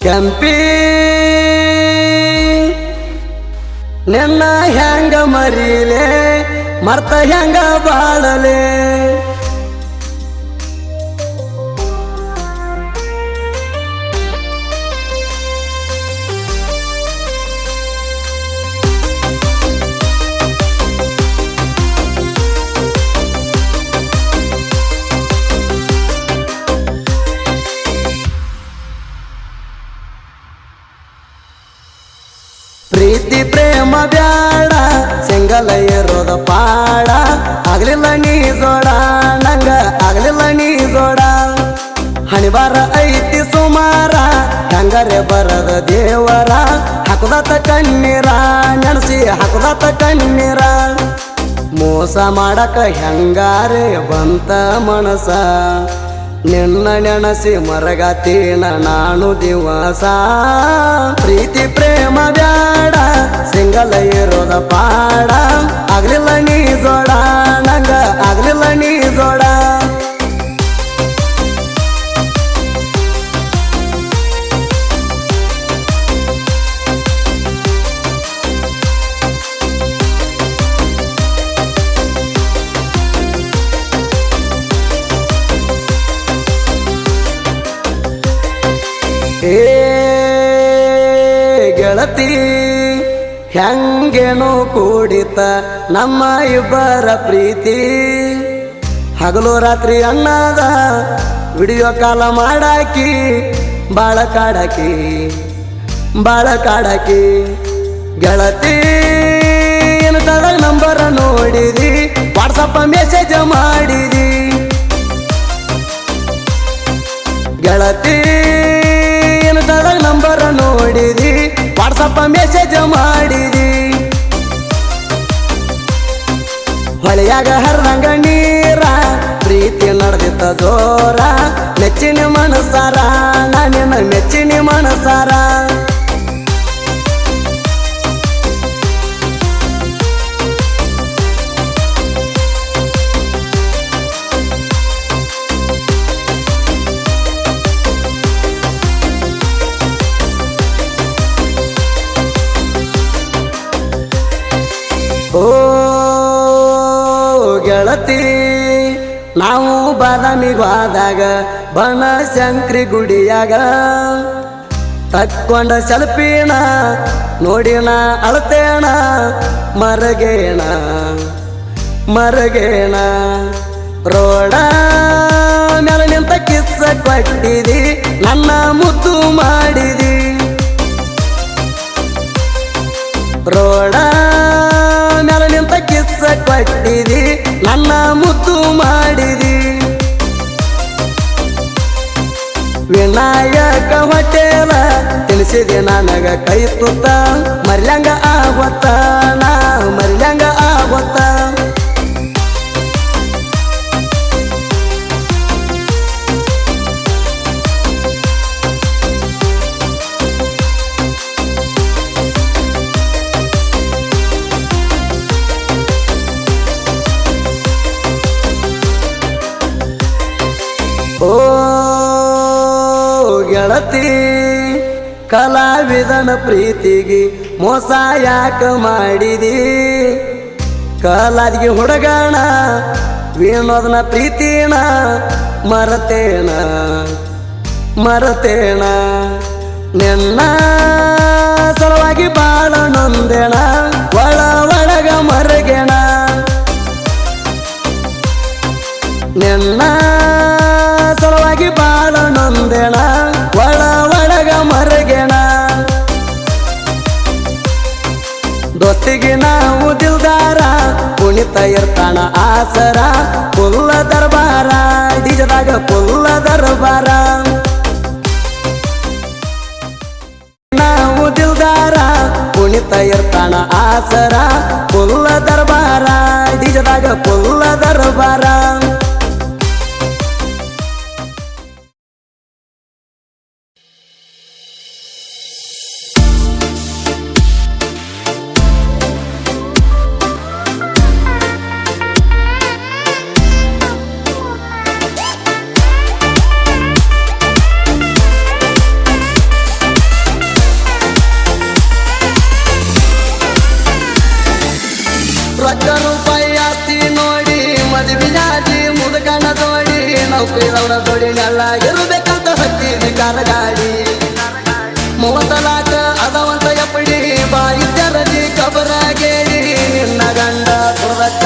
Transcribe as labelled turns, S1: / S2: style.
S1: ಕೆಂಪಿ ನಿನ್ನ ಹೆಂಗ ಮರೀಲೆ ಮರ್ತ ಹೆಂಗ ಬಾಳಲೆ ಪ್ರೀತಿ ಪ್ರೇಮ ಬ್ಯಾಡ ಸಿಂಗಲ ಇರೋದ ಪಾಡ ಆಗ್ಲಿಲ್ಲ ನೀ ಜೋಡ ನಂಗ ಆಗ್ಲಿಲ್ಲ ನೀ ಜೋಡ ಹಣಿಬಾರ ಐತಿ ಸುಮಾರ ಹೆಂಗರೆ ಬರದ ದೇವರ ಹಾಕುದತ್ತ ಕಣ್ಣೀರ ನೆನಸಿ ಹಾಕುದತ್ತ ಕಣ್ಣೀರ ಮೋಸ ಮಾಡಕ ಹೆಂಗಾರೆ ಬಂತ ಮನಸ ನಿನ್ನ ನೆನಸಿ ಮರಗತೀನ ನಾನು ದಿವಸ ಪ್ರೀತಿ ಪ್ರೇಮ ಬ್ಯಾಡ ಸಿಂಗಲ ಇರೋದ ಪಾಡ ಆಗ್ಲಿಲ್ಲ ನೀ ಜೋಡ ನಂಗ ಆಗ್ಲಿಲ್ಲ ನೀ ಜೋಡ ಏ ಗೆಳತಿ ಹೆಂಗೇನು ಕೂಡಿತ ನಮ್ಮ ಇಬ್ಬರ ಪ್ರೀತಿ ಹಗಲು ರಾತ್ರಿ ಅನ್ನದ ವಿಡಿಯೋ ಕಾಲ ಮಾಡಾಕಿ ಬಾಳ ಕಾಡಾಕಿ ಗೆಳತಿ ಏನದ ನಂಬರ್ ನೋಡಿದಿ ವಾಟ್ಸಪ್ ಮೆಸೇಜ್ ಮಾಡಿದಿ ಗೆಳತಿ ನಂಬರ್ ನೋಡಿದಿ ವಾಟ್ಸಪ್ ಮೆಸೇಜ್ ಮಾಡಿದಿ ಹೊಳೆಯಾಗ ಹರಿದಂಗ ನೀರ ಪ್ರೀತಿ ನಡೆದಿತ್ತ ಜೋರ ಮೆಚ್ಚಿನ ಮನಸಾರ ನಾನಿನ ಮೆಚ್ಚಿನ ಮನಸಾರ ಓ ಗೆಳತಿ ನಾವು ಬಾದಾಮಿಗೆ ಹೋದಾಗ ಬನಶಂಕರಿ ಗುಡಿಯಾಗ ತಕ್ಕೊಂಡ ಸೆಲ್ಫಿನ ನೋಡಿನ ಅಳತೇಣ ಮರಗೇಣ ರೋಡ ಮೇಲೆ ನಿಂತ ಕಿಸ್ಸ ಕೊಟ್ಟಿದಿ ನನ್ನ ಮುದ್ದು ಮಾಡಿದಿ ರೋಡ ಮೇಲೆ ನಿಂತ ಕಿಸ್ಸ ಕೊಟ್ಟಿದಿ ನನ್ನ ಮುದ್ದು ಮಾಡಿದಿ ವಿನಾಯಕ ಹೋಟೆಲ ತಿಳಿಸಿದೆ ನನಗ ಕೈ ತುತ್ತ ಮರ್ಲ್ಯಾಂಗ ಆಗೊತ್ತ ನಾ ಮರ್ಲ್ಯಾಂಗ ಆಗೊತ್ತ ಓ ಗೆಳತಿ ಕಲಾವಿದನ ಪ್ರೀತಿಗೆ ಮೋಸ ಯಾಕ ಮಾಡಿದಿ ಕಲಾದಿಗೆ ಹುಡುಗಣ ವಿನೋದನ ಪ್ರೀತಿನ ಮರತೇಣ ನಿನ್ನ ಸಲುವಾಗಿ ಬಾಳ ನೊಂದೇಣ ಒಳಗ ಮರಗೇಣ ನಿನ್ನ ಸಲುವಾಗಿ ಬಾಳ ನೊಂದೇಣ ಒಳಗ ಮರಗೇಣ ದೋಸ್ತಿಗೆ ನಾವು ದಿಲ್ದಾರ ಕುಣಿತ ಇರ್ತಾನ ಆಸರ ಪುಲ್ಲ ದರ್ಬಾರ ಡಿಜದಾಗ ಪುಲ್ಲ ದರ್ಬಾರ ನಾವು ದಿಲ್ದಾರ ಕುಣಿತ ಇರ್ತಾನ ಆಸರ ಪುಲ್ಲ ದರ್ಬಾರ ಡಿಜದಾಗ ಪುಲ್ಲ ದರ್ಬಾರ ನಿನ್ನ ಜೋಡಿನೆಲ್ಲ ಇರಬೇಕಂತ ಹತ್ತಿದ ಕಾರಗಾಡಿ 30 ಲಾಖ ಅದವಂತ ಎಪ್ಪಡಿ ಬಾಯಿ ತೆರದಿ ಕಬರಾಗೇರಿ ನಿನ್ನ ಗಂಡ ತುರ್ದಕ್ಕ